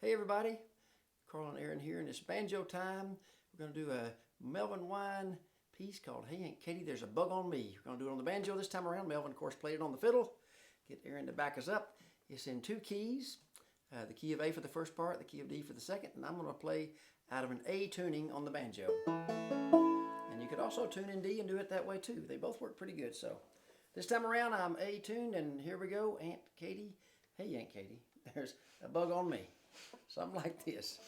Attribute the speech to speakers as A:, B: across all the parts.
A: Hey everybody, Carl and Erynn here, and it's banjo time. We're going to do a Melvin Wine piece called Hey Aunt Katie, There's a Bug on Me. We're going to do it on the banjo this time around. Melvin, of course, played it on the fiddle. Get Erynn to back us up. It's in two keys, the key of A for the first part, the key of D for the second, and I'm going to play out of an A tuning on the banjo. And you could also tune in D and do it that way too. They both work pretty good. So this time around I'm A tuned, and here we go. Aunt Katie, hey Aunt Katie, there's a bug on me. Something like this.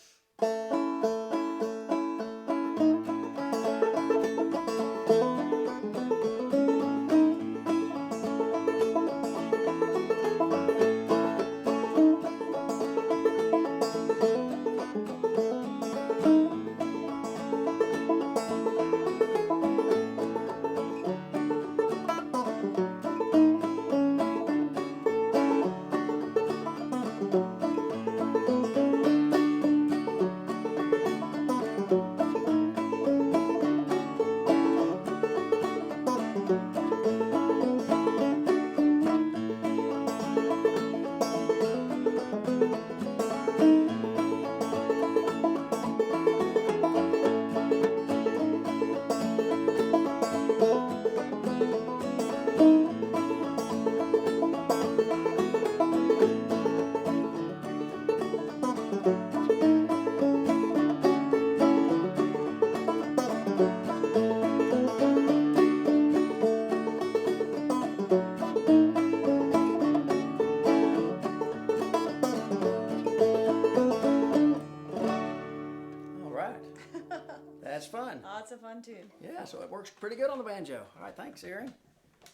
A: That's fun.
B: Lots of fun tune.
A: Yeah, so it works pretty good on the banjo. All right, thanks, Erynn.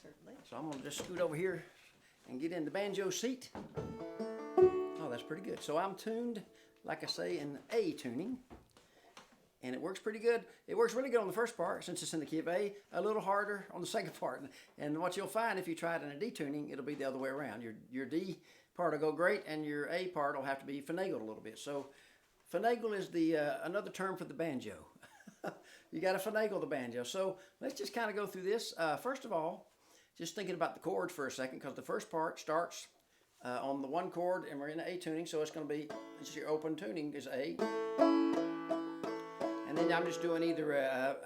B: Certainly.
A: So I'm going to just scoot over here and get in the banjo seat. Oh, that's pretty good. So I'm tuned, like I say, in A tuning. And it works pretty good. It works really good on the first part, since it's in the key of A, a little harder on the second part. And what you'll find if you try it in a D tuning, it'll be the other way around. Your D part will go great, and your A part will have to be finagled a little bit. So finagle is the another term for the banjo. You got to finagle the banjo. So let's just kind of go through this. First of all, just thinking about the chords for a second, because the first part starts on the one chord, and we're in A tuning, so it's going to be, it's your open tuning is A. And then I'm just doing either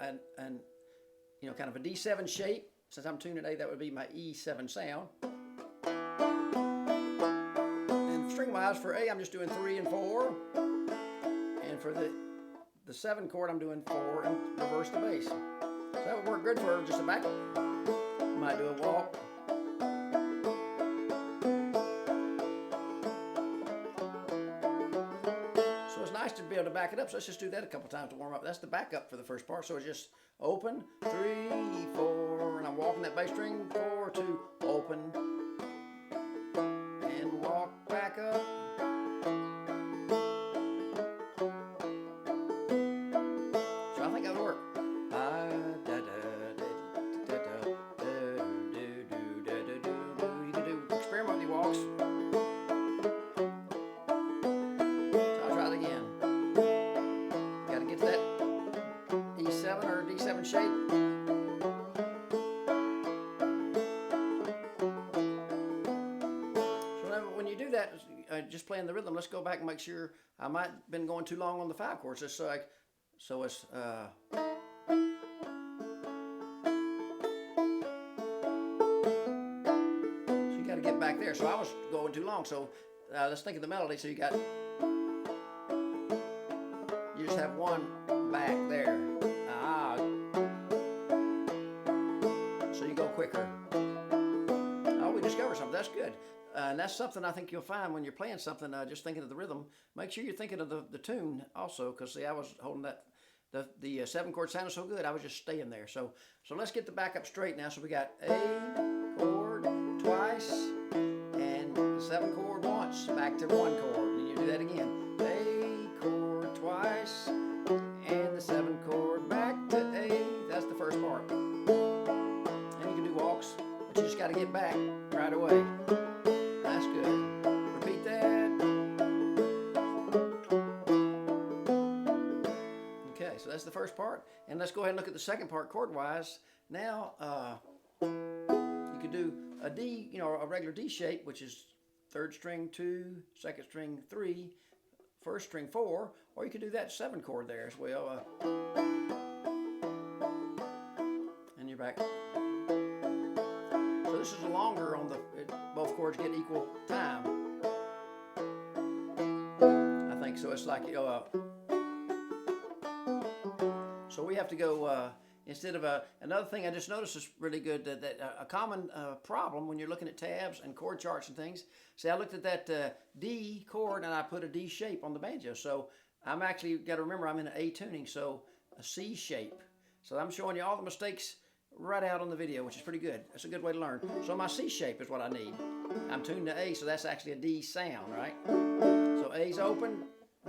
A: kind of a D7 shape. Since I'm tuned at A, that would be my E7 sound. And string-wise for A, I'm just doing 3 and 4. And for the 7 chord, I'm doing 4 and reverse the bass. So that would work good for just a backup. Might do a walk. So it's nice to be able to back it up. So let's just do that a couple times to warm up. That's the backup for the first part. So it's just open, 3, 4, and I'm walking that bass string, 4, 2, open, and walk back up. D7 shape. So when you do that, just playing the rhythm, let's go back and make sure. I might have been going too long on the 5 chords, just so it's so you got to get back there. So I was going too long. So let's think of the melody. So you just have one back there. So you go quicker. Oh, we discovered something. That's good. And that's something I think you'll find when you're playing something, just thinking of the rhythm. Make sure you're thinking of the tune also, because see, I was holding that, the 7 chord sounded so good, I was just staying there. So let's get the backup straight now. So we got A chord twice, and the 7 chord once, back to 1 chord. And you do that again. A chord twice, and the 7 chord back to A. That's the first part. And you can do walks, but you just got to get back right away. That's good. Repeat that. Okay, so that's the first part. And let's go ahead and look at the second part chord-wise. Now, you could do a D, a regular D shape, which is 3rd string 2, 2nd string 3, first string 4, or you could do that 7 chord there as well. And you're back. So this is longer on both chords get equal time. I think so. It's like, so we have to go, instead of another thing I just noticed is really good, that a common problem when you're looking at tabs and chord charts and things. See, I looked at that D chord and I put a D shape on the banjo. So I'm actually got to remember I'm in an A tuning, so a C shape. So I'm showing you all the mistakes right out on the video, which is pretty good. That's a good way to learn. So my C shape is what I need. I'm tuned to A, so that's actually a D sound, right? So A's open,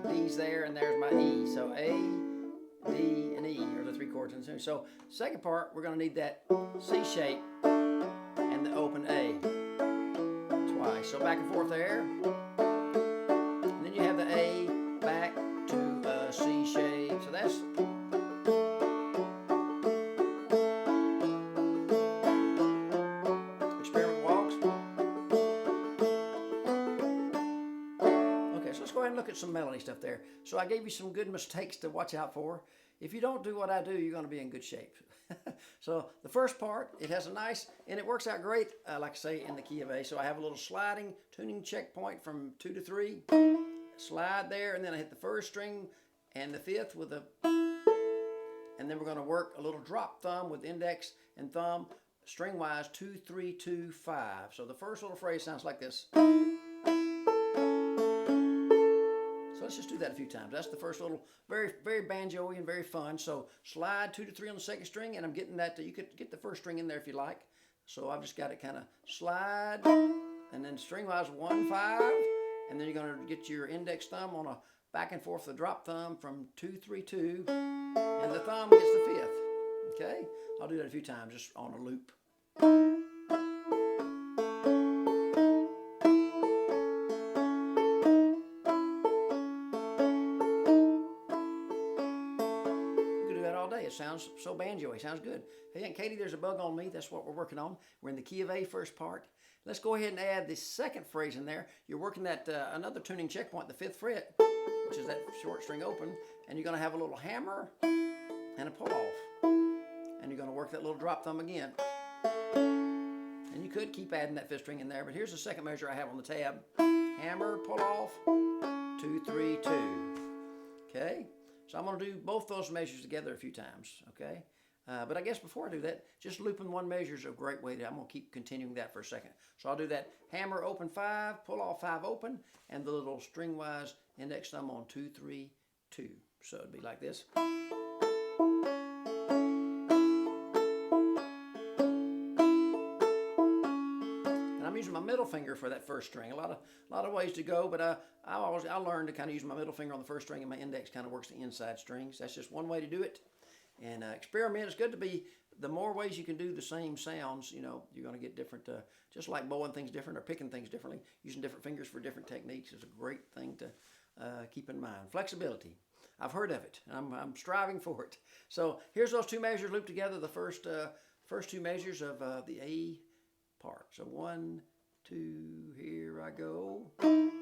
A: D's there, and there's my E. So A, D, and E are the 3 chords in the tune. So second part, we're going to need that C shape and the open A twice. So back and forth there. And then you have the A back to a C shape. So that's experiment walks. Okay, so let's go ahead and look at some melody stuff there. So I gave you some good mistakes to watch out for. If you don't do what I do, you're going to be in good shape. So the first part, it has a nice, and it works out great, like I say, in the key of A. So I have a little sliding tuning checkpoint from 2 to 3. Slide there, and then I hit the first string and the 5th with a, and then we're going to work a little drop thumb with index and thumb, string-wise, 2, 3, 2, 5. So the first little phrase sounds like this. So let's just do that a few times. That's the first little, very, very banjo-y and very fun. So slide 2 to 3 on the second string, and I'm getting that, you could get the first string in there if you like. So I've just got it kind of slide, and then string-wise 1, 5, and then you're going to get your index thumb on a back and forth, the drop thumb from 2, 3, 2, and the thumb gets the 5th. Okay? I'll do that a few times just on a loop. It sounds so banjo-y. Sounds good. Hey, Aunt Katie, there's a bug on me. That's what we're working on. We're in the key of A first part. Let's go ahead and add the second phrase in there. You're working that another tuning checkpoint, the 5th fret, which is that short string open, and you're going to have a little hammer and a pull off. And you're going to work that little drop thumb again. And you could keep adding that 5th string in there, but here's the second measure I have on the tab. Hammer, pull off, 2, 3, 2. Okay? So I'm going to do both those measures together a few times, okay? But I guess before I do that, just looping one measure is a great way to, I'm going to keep continuing that for a second. So I'll do that hammer open 5, pull off 5 open, and the little string-wise index thumb on 2, 3, 2. So it'd be like this. I'm using my middle finger for that first string. A lot of ways to go, but I learned to kind of use my middle finger on the first string, and my index kind of works the inside strings. That's just one way to do it. And experiment. It's good to be, the more ways you can do the same sounds, you know, you're going to get different, just like bowing things different or picking things differently. Using different fingers for different techniques is a great thing to keep in mind. Flexibility. I've heard of it, and I'm striving for it. So here's those 2 measures looped together, the first 2 measures of the A part. So 1, 2, here I go. And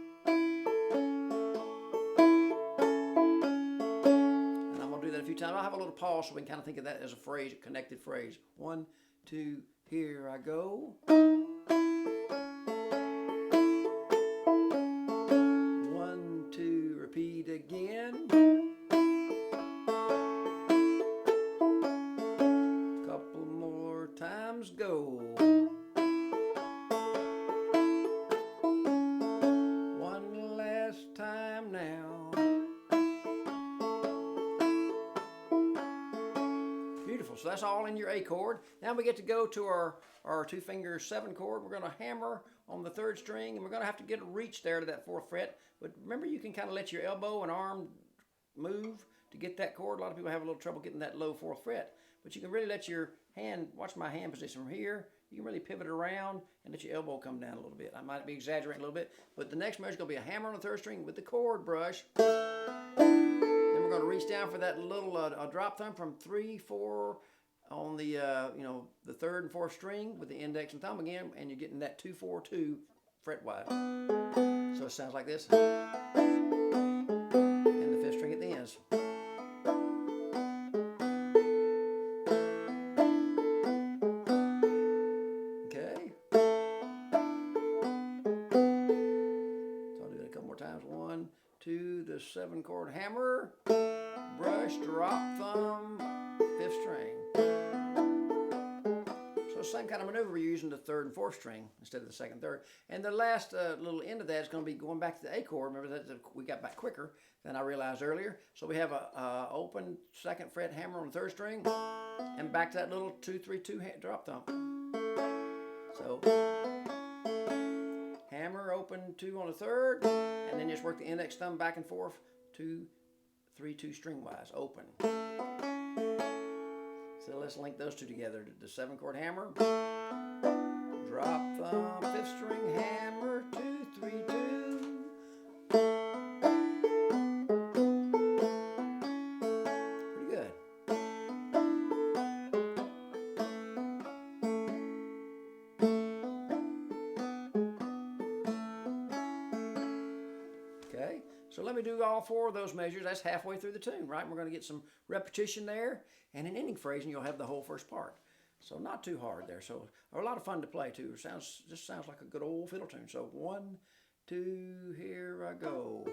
A: I'm going to do that a few times. I'll have a little pause so we can kind of think of that as a phrase, a connected phrase. 1, 2, here I go. 1, 2, repeat again. Couple more times, go. Time now. Beautiful. So that's all in your A chord. Now we get to go to our 2-finger 7 chord. We're going to hammer on the 3rd string, and we're going to have to get a reach there to that 4th fret. But remember, you can kind of let your elbow and arm move to get that chord. A lot of people have a little trouble getting that low 4th fret. But you can really let your hand, watch my hand position from here. You can really pivot around and let your elbow come down a little bit. I might be exaggerating a little bit, but the next measure is going to be a hammer on the 3rd string with the chord brush. Then we're going to reach down for that little drop thumb from 3, 4 on the the 3rd and 4th string with the index and thumb again, and you're getting that 2, 4, 2 fretwise. So it sounds like this. to the 7-chord hammer, brush, drop, thumb, 5th string. So same kind of maneuver we're using the 3rd and 4th string instead of the 2nd, 3rd. And the last little end of that is going to be going back to the A chord. Remember that we got back quicker than I realized earlier. So we have a open 2nd fret hammer on the 3rd string, and back to that little 2, 3, 2 drop thumb. So hammer, open 2 on the 3rd, and then just work the index thumb back and forth, 2, 3, 2 string wise, open. So let's link those two together. The 7-chord hammer, drop thumb, 5th string, hammer, 2, 3, 2. Pretty good. Okay, so let me do all 4 of those measures. That's halfway through the tune, right? We're going to get some repetition there and an ending phrase, and you'll have the whole first part. So not too hard there. So a lot of fun to play too. Just sounds like a good old fiddle tune. So 1, 2, here I go.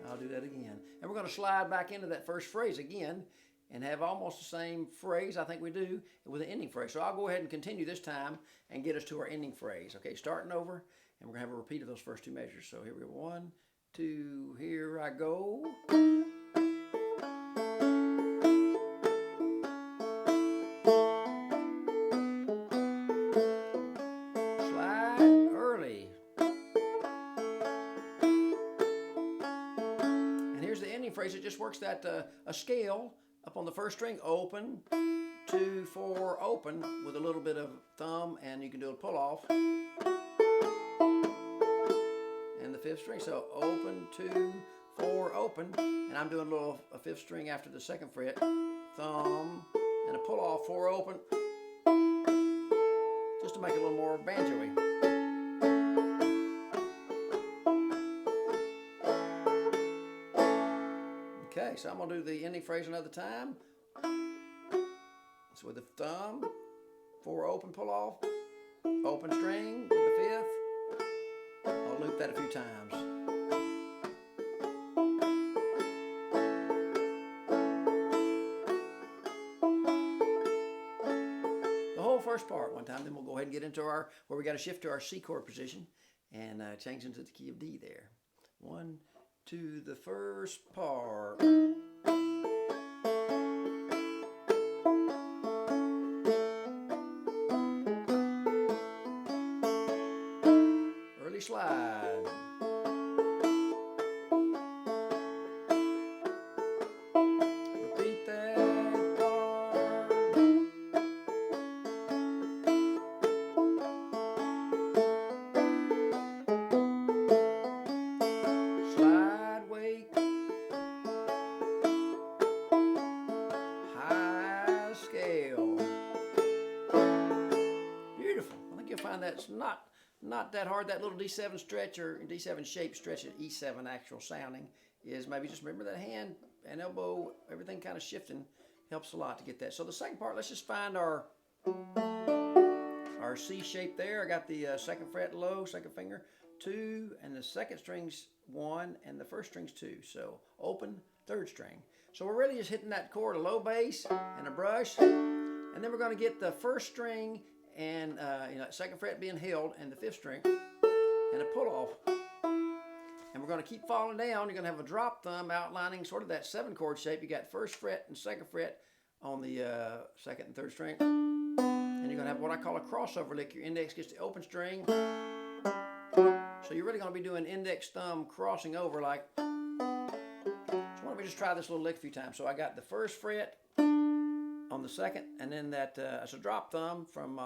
A: I'll do that again. And we're going to slide back into that first phrase again and have almost the same phrase, I think we do, with an ending phrase. So I'll go ahead and continue this time and get us to our ending phrase. Okay, starting over, and we're going to have a repeat of those first 2 measures. So here we go. 1, 2, here I go. Slide early. And here's the ending phrase. It just works that a scale up on the 1st string, open, 2, 4, open, with a little bit of thumb, and you can do a pull off. And the 5th string, so open, 2, 4, open, and I'm doing a 5th string after the 2nd fret, thumb, and a pull off, 4, open, just to make it a little more banjo-y. Okay, so I'm going to do the ending phrase another time. So with the thumb, 4, open, pull off, open string with the 5th. I'll loop that a few times. The whole first part one time, then we'll go ahead and get into where we got to shift to our C chord position and change into the key of D there. 1, 2, the first part. Early slide. Repeat that part. Slide, wait. High scale. Beautiful. I think you'll find that's not that hard. That little D7 stretch or D7 shape stretch at E7 actual sounding is maybe just remember that hand and elbow, everything kind of shifting helps a lot to get that. So the second part, let's just find our C shape there. I got the 2nd fret low, 2nd finger, 2, and the 2nd string's 1, and the 1st string's 2. So open, 3rd string. So we're really just hitting that chord, a low bass and a brush, and then we're going to get the 1st string and 2nd fret being held, and the 5th string, and a pull off. And we're going to keep falling down. You're going to have a drop thumb outlining sort of that 7-chord shape. You got 1st fret and 2nd fret on the 2nd and 3rd string. And you're going to have what I call a crossover lick. Your index gets the open string. So you're really going to be doing index thumb crossing over like. So why don't we just try this little lick a few times. So I got the 1st fret on the 2nd, and then that it's a drop thumb from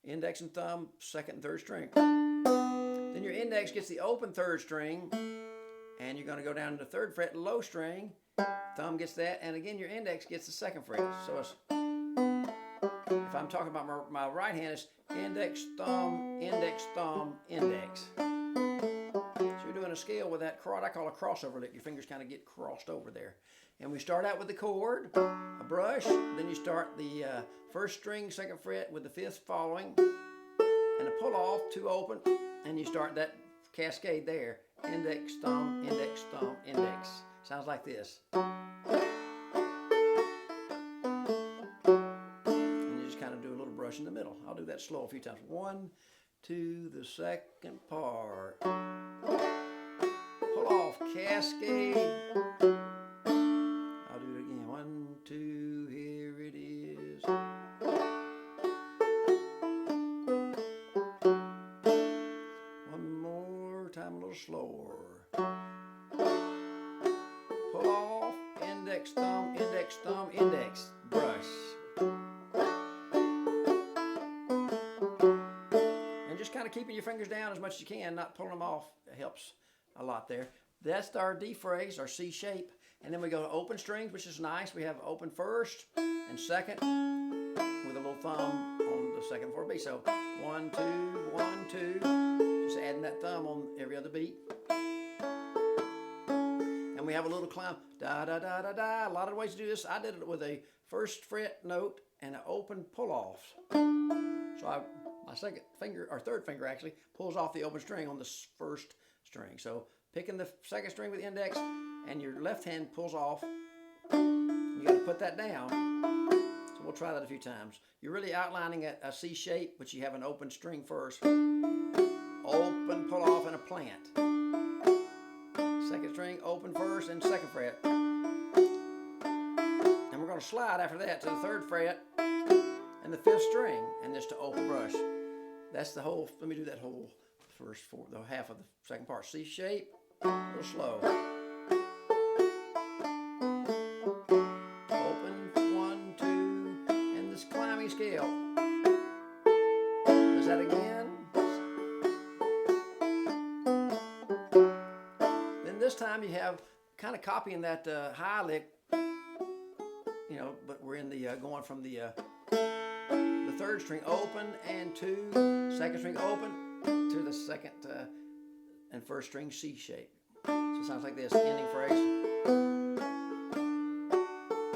A: index and thumb, 2nd and 3rd string. Then your index gets the open 3rd string, and you're going to go down to the 3rd fret low string. Thumb gets that, and again your index gets the 2nd fret. So it's, if I'm talking about my right hand, it's index, thumb, index, thumb, index. So you're doing a scale with that chord. I call a crossover lick. Your fingers kind of get crossed over there. And we start out with the chord, a brush. Then you start the first string, second fret with the fifth following, and a pull off, two open, and you start that cascade there. Index, thumb, index, thumb, index. Sounds like this. And you just kind of do a little brush in the middle. I'll do that slow a few times. 1, 2, the second part. Pull off, cascade. I'll do it again. 1, 2, here it is. One more time, a little slower. Pull off, index, thumb, index, thumb, index, brush. And just kind of keeping your fingers down as much as you can, not pulling them off. It helps a lot there. That's our D phrase, our C shape. And then we go to open strings, which is nice. We have open first and second with a little thumb on the second 4 beat. So 1, 2, 1, 2. Just adding that thumb on every other beat. And we have a little climb. Da, da, da, da, da. A lot of ways to do this. I did it with a first fret note and an open pull off. So my second finger, or third finger actually, pulls off the open string on the first string. So picking the second string with the index, and your left hand pulls off. You got to put that down. So we'll try that a few times. You're really outlining a C shape, but you have an open string first. Open, pull off, and a plant. Second string, open first, and second fret. And we're going to slide after that to the third fret and the fifth string, and just to open brush. That's the whole, let me do that whole first four, the half of the second part. C shape, real slow. Open, 1, 2, and this climbing scale. Does that again. Then this time you have kind of copying that high lick, you know, but we're in the going from the third string open and 2, second string open to the second and first string C shape. So it sounds like this, ending phrase.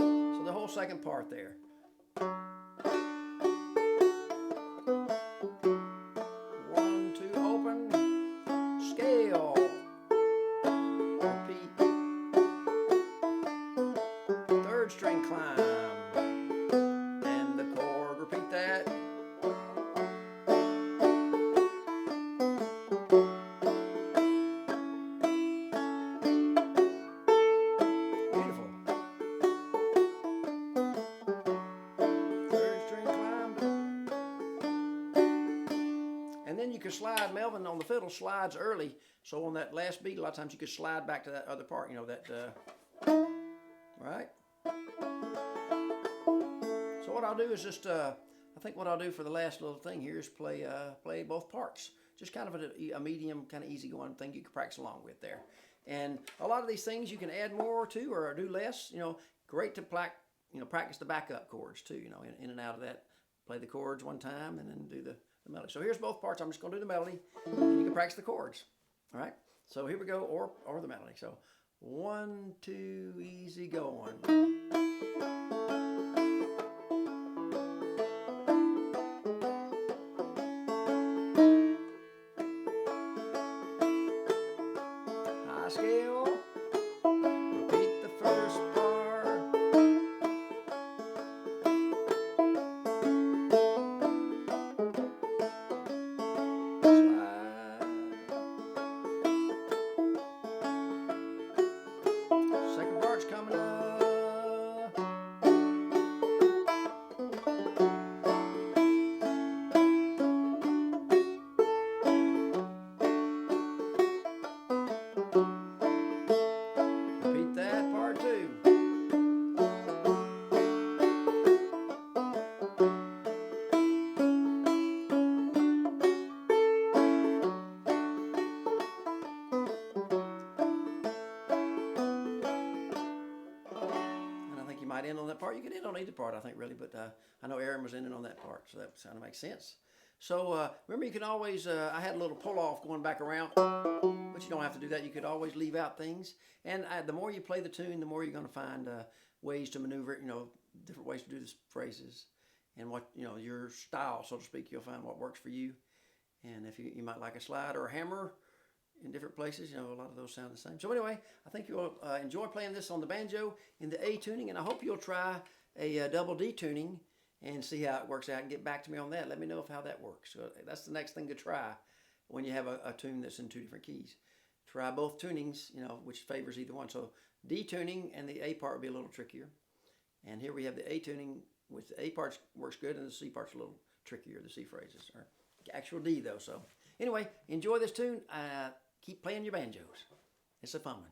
A: So the whole second part there. 1, 2, open, scale, repeat, third string climb, and the chord, repeat that. You could slide, Melvin on the fiddle slides early, so on that last beat a lot of times you could slide back to that other part, you know, that right. So what I'll do is just I think what I'll do for the last little thing here is play both parts, just kind of a medium, kind of easy going thing you can practice along with there. And a lot of these things you can add more to or do less, you know. Great to practice the backup chords too, you know, in and out of that. Play the chords one time and then do the melody. So here's both parts. I'm just going to do the melody, and you can practice the chords. All right. So here we go, or the melody. So 1, 2, easy going. High scale. Repeat the first part. Second part's coming up. Repeat that part too. You might end on that part. You could end on either part, I think, really, but I know Erynn was ending on that part, so that kind of makes sense. So remember, you can always, I had a little pull off going back around, but you don't have to do that. You could always leave out things. And the more you play the tune, the more you're going to find ways to maneuver it, different ways to do the phrases. And what, your style, so to speak, you'll find what works for you. And if you might like a slide or a hammer in different places, a lot of those sound the same. So anyway, I think you'll enjoy playing this on the banjo in the A tuning, and I hope you'll try a double D tuning and see how it works out and get back to me on that. Let me know how that works. So that's the next thing to try when you have a tune that's in two different keys. Try both tunings, which favors either one. So D tuning and the A part will be a little trickier. And here we have the A tuning, which the A part works good and the C part's a little trickier, the C phrases. Or actual D though. So anyway, enjoy this tune. Keep playing your banjos. It's a fun one.